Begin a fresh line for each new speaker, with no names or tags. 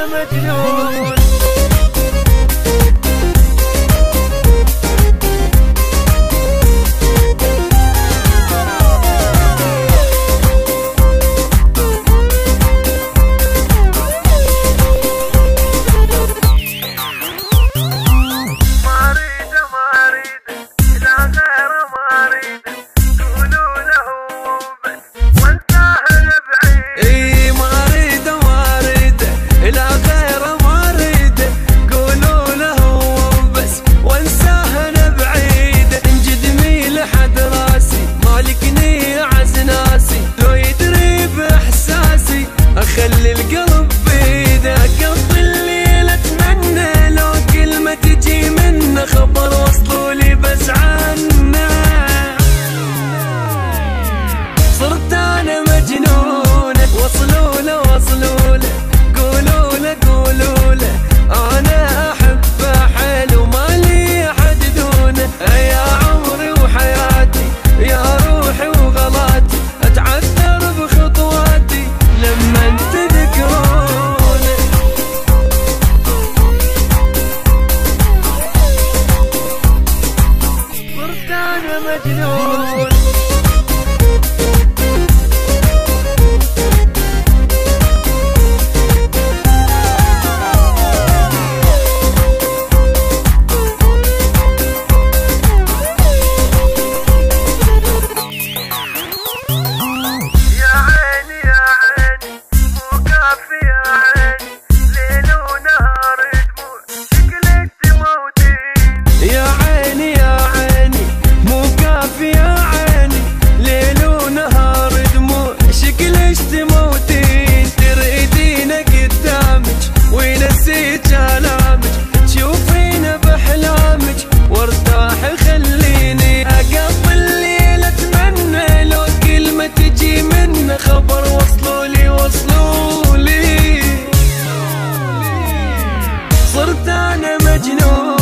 أنا مجنون.
خلي القلب بيده قضي الليل اتمنى لو كلمة تجي منه خبر وصلولي بس عنه. صرت انا مجنون وصلوله وصلوله قولوله انا احبه حيل وما لي احد دونه. يا عمري وحياتي يا روحي وغلاتي اتعثر بخطواتي لما انت تذكرونه.
صرت انا مجنون.
تشوفينا بأحلامك وارتاح خليني أقضي الليل أتمنى لو كلمة تجي منه خبر وصلولي. صرت أنا مجنون.